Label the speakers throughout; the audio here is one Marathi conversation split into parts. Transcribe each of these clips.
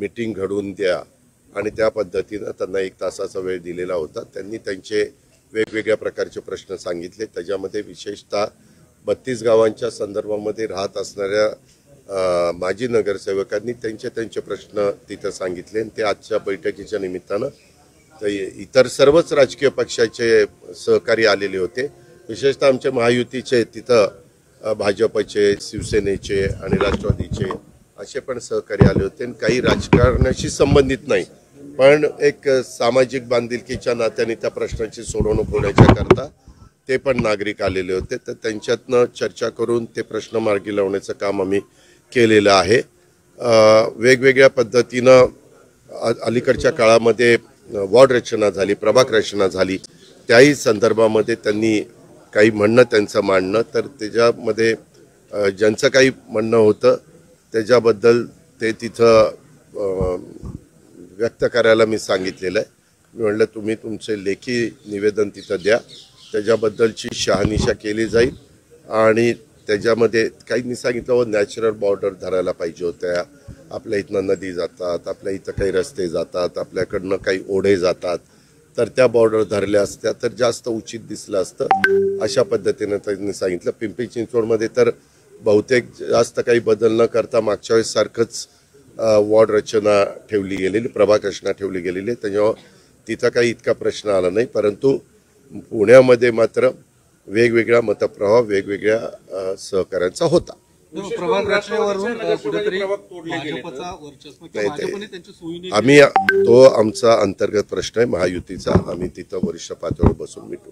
Speaker 1: मीटिंग घडवून द्या आणि त्या पद्धतीनं त्यांना 1 तासाचा वेळ दिलेला होता। त्यांनी त्यांचे वेगवेगळ्या प्रकारचे प्रश्न सांगितले। त्याच्यामध्ये विशेषतः 32 गावांच्या संदर्भामध्ये राहत असणाऱ्या माजी नगरसेवकांनी त्यांचे प्रश्न तिथं सांगितले आणि ते आजच्या बैठकीच्या निमित्तानं इतर सर्वच राजकीय पक्षाचे सहकारी आलेले होते। विशेषतः आमचे महायुतीचे तिथं भाजपचे, शिवसेनेचे आणि राष्ट्रवादीचे असे पण सहकारी आले होते आणि काही राजकारणाशी संबंधित नाही पण एक सामाजिक बांधिलकीच्या नात्याने त्या प्रश्नाची सोडवणूक होण्याच्या करता ते पण नागरिक आलेले होते। तर त्यांच्यातनं चर्चा करून ते प्रश्न मार्गी लावण्याचं काम आम्ही केलेलं आहे। वेगवेगळ्या पद्धतीनं अलीकडच्या काळामध्ये वॉर्ड रचना झाली, प्रभाग रचना झाली, त्याही संदर्भामध्ये त्यांनी काही म्हणणं त्यांचं मांडणं, तर त्याच्यामध्ये ज्यांचं काही म्हणणं होतं त्याच्याबद्दल ते तिथं व्यक्त करायला मी सांगितलेलं आहे। मी म्हटलं तुम्ही तुमचे लेखी निवेदन तिथं द्या, त्याच्याबद्दलची शहानिशा केली जाईल आणि त्याच्यामध्ये काहींनी सांगितलं नॅचरल बॉर्डर धरायला पाहिजे होत्या, आपल्या इथनं नदी जातात, आपल्या इथं काही रस्ते जातात, आपल्याकडनं काही ओढे जातात, तर त्या बॉर्डर धरल्या असत्या तर जास्त उचित दिसलं असतं अशा पद्धतीनं त्यांनी सांगितलं। पिंपरी चिंचवडमध्ये तर बहुतेक जास्त काही बदल न करता मागच्या वेळेस सारखंच वॉर्ड रचना ठेवली गेलेली, प्रभाग रचना ठेवली गेलेली, त्याच्यामुळं तिथं काही इतका प्रश्न आला नाही। परंतु पुण्यामध्ये मात्र वेगवेगळा मतप्रवाह वेगवेगळ्या सहकाऱ्यांचा होता। आम्ही तो आमचा अंतर्गत प्रश्न आहे महायुतीचा, आम्ही तिथं वरिष्ठ पातळीवर बसून मिटू।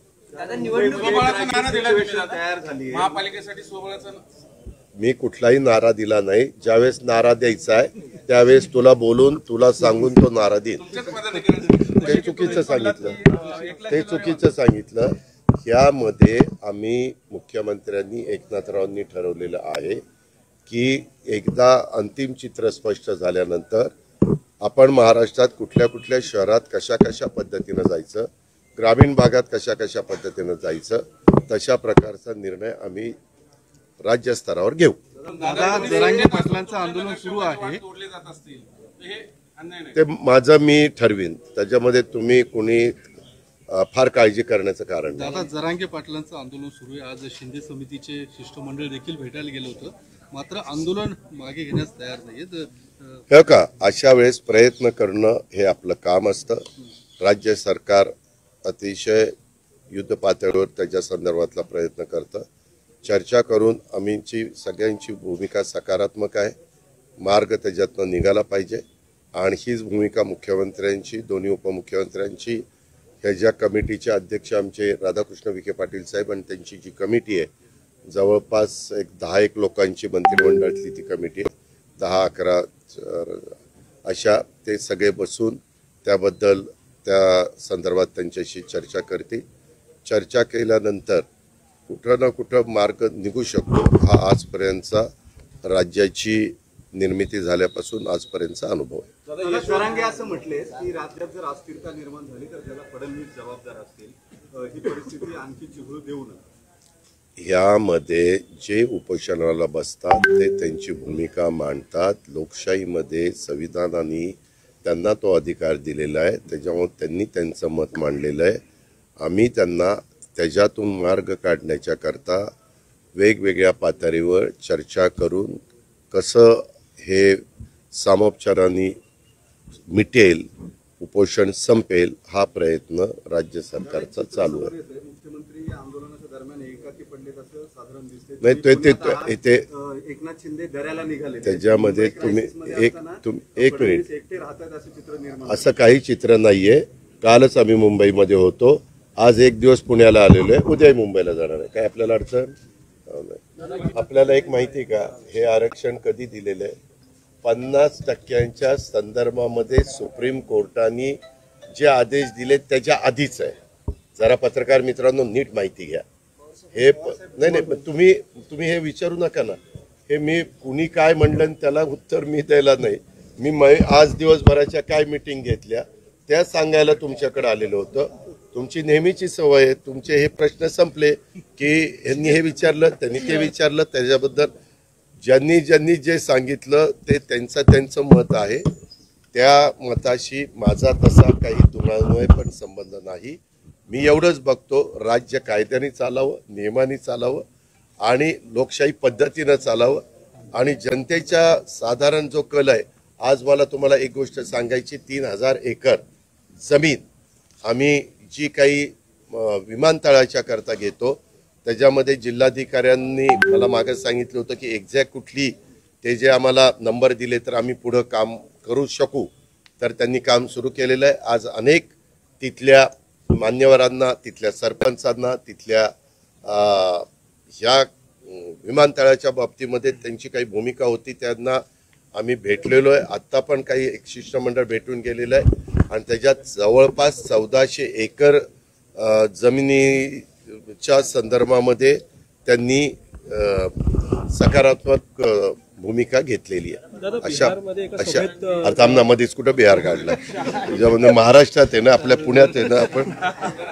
Speaker 1: मी कुठलाही नारा दिला नाही। ज्यावेळेस नारा द्यायचा आहे त्यावेळेस तुला बोलून तुला सांगून तो नारा देईल, ते चुकीचं सांगितलं। यामध्ये आम्ही मुख्यमंत्र्यांनी एकनाथरावांनी ठरवलेलं आहे की एकदा अंतिम चित्र स्पष्ट झाल्यानंतर आपण महाराष्ट्रात कुठल्या कुठल्या शहरात कशा कशा पद्धतीनं जायचं, ग्रामीण भागात कशा कशा पद्धतीनं जायचं, तशा प्रकारचा निर्णय आम्ही राज्य स्तरावर घेऊ।
Speaker 2: जरांगे पाटलांचं आंदोलन सुरू आहे,
Speaker 1: ते माझं मी ठरवीन, त्याच्यामध्ये तुम्ही कोणी फार काळजी करण्याचं कारण नाही।
Speaker 2: दादा, जरांगे पाटलांचं आंदोलन सुरू आहे। आज शिंदे समितीचे शिष्टमंडळ देखील भेटायला गेलं होतं, मात्र आंदोलन मागे घेण्यास तयार नाहीत।
Speaker 1: हे का अशा वेळेस प्रयत्न करणं हे आपलं काम असतं। राज्य सरकार अतिशय युद्ध पातळीवर त्याच्या संदर्भातला प्रयत्न करतं, चर्चा करून आमची सगळ्यांची भूमिका सकारात्मक आहे, मार्ग त्याच्यातनं निघाला पाहिजे आणि हीच भूमिका मुख्यमंत्र्यांची, दोन्ही उपमुख्यमंत्र्यांची, ह्या ज्या कमिटीचे अध्यक्ष आमचे राधाकृष्ण विखे पाटील साहेब आणि त्यांची जी कमिटी आहे जवळपास एक 10-1 लोकांची मंत्रिमंडळातली ती कमिटी आहे, 10-11 अशा, ते सगळे बसून त्याबद्दल त्या संदर्भात त्यांच्याशी चर्चा करतील। चर्चा केल्यानंतर कुठं ना कुठं मार्ग निघू शकतो, हा आजपर्यंतचा राज्याची निर्मिती झाल्यापासून आजपर्यंतचा अनुभव आहे।
Speaker 3: जरांगे असं म्हटले की राज्यात जर अस्थिरता निर्माण झाली तर त्याला फडणवीस जबाबदार असतील, ही परिस्थिती आणखी चिघळू देऊ नये।
Speaker 1: यामध्ये जे उपोषणाला बसतात ते त्यांची भूमिका मांडतात। लोकशाहीमध्ये संविधानाने त्यांना तो अधिकार दिलेला आहे, त्याच्यामुळे त्यांनी त्यांचं मत मांडलेलं आहे। आम्ही त्यांना त्याच्यातून मार्ग काढण्याच्या करता वेगवेगळ्या पातळीवर चर्चा करून कसं हे सामोपचाराने मिटेल, उपोषण संपेल, हा प्रयत्न राज्य सरकारचा चालू आहे।
Speaker 3: मुख्यमंत्री आंदोलनाच्या दरम्यान एकाकी पडलेत असं साधारण दिसते
Speaker 1: नाही, ते
Speaker 3: एकनाथ शिंदे दऱ्याला निघाले,
Speaker 1: त्याच्यामध्ये तुम्ही एक मिनिट,
Speaker 3: एकटे राहतात असं चित्र निर्माण,
Speaker 1: असं काही चित्र नाहीये। कालच आम्ही मुंबईमध्ये होतो, आज 1 दिवस पुण्याला आलेलो आहे, उद्याही मुंबईला जाणार आहे, काय आपल्याला अडचण नाही। आपल्याला एक माहिती का, हे आरक्षण कधी दिलेलं आहे? 50% संदर्भामध्ये सुप्रीम कोर्टाने जे आदेश दिले त्याच्या आधीच आहे। जरा पत्रकार मित्रांनो नीट माहिती घ्या। हे नाही, तुम्ही हे विचारू नका ना, हे मी कुणी काय म्हणलं त्याला उत्तर मी द्यायला नाही। मी आज दिवसभराच्या काय मीटिंग घेतल्या त्या सांगायला तुमच्याकडे आलेलो होतं। तुमची नेहमीची सवय आहे, तुमचे हे प्रश्न संपले की यांनी हे विचारलं, त्यांनी ते विचारलं, त्याच्याबद्दल ज्यांनी जे सांगितलं ते त्यांचं मत आहे त्या मताशी माझा तसा काही दुरान्वय पण संबंध नाही. मी एवढंच बघतो, राज्य कायद्याने चालावं, नियमाने चालावं आणि लोकशाही पद्धतीनं चालावं आणि जनतेच्या साधारण जो कल आहे. आज मला तुम्हाला एक गोष्ट सांगायची, 3000 एकर जमीन आम्ही जी काही विमानतळाच्या करता घेतो त्याच्यामध्ये जिल्हाधिकाऱ्यांनी मला मागे सांगितलं होतं की एक्झॅक्ट कुठली ते जे आम्हाला नंबर दिले तर आम्ही पुढं काम करू शकू. तर त्यांनी काम सुरू केलेलं आहे. आज अनेक तिथल्या मान्यवरांना, तिथल्या सरपंचांना, तिथल्या ह्या विमानतळाच्या बाबतीमध्ये त्यांची काही भूमिका होती त्यांना आम्ही भेटलेलो आहे. आत्ता पण काही एक शिष्टमंडळ भेटून गेलेलं आहे आणि त्याच्यात जवळपास 1400 एकर जमिनीच्या संदर्भामध्ये त्यांनी सकारात्मक भूमिका घेतलेली आहे. अशा अर्थांना मध्येच कुठं बिहार काढला, त्याच्यामध्ये महाराष्ट्रात आहे ना, आपल्या पुण्यात आहे ना, आपण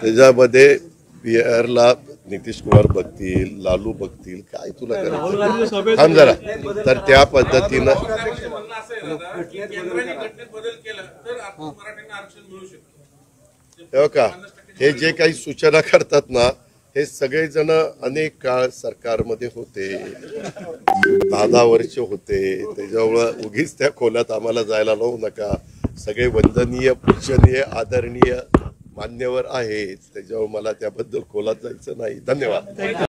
Speaker 1: त्याच्यामध्ये बिहारला नितीश कुमार बघतील, लालू बघतील, काय तुला करायचं थांब जरा. तर त्या पद्धतीनं तेव्हा का हे जे काही सूचना करतात ना, हे सगळेजण अनेक काळ सरकारमध्ये होते, 10 वर्ष होते. त्याच्यामुळं उगीच त्या खोल्यात आम्हाला जायला लावू नका. सगळे वंदनीय, पूजनीय, आदरणीय मान्यवर आहेत, त्याच्यावर मला त्याबद्दल खोलात जायचं नाही. धन्यवाद.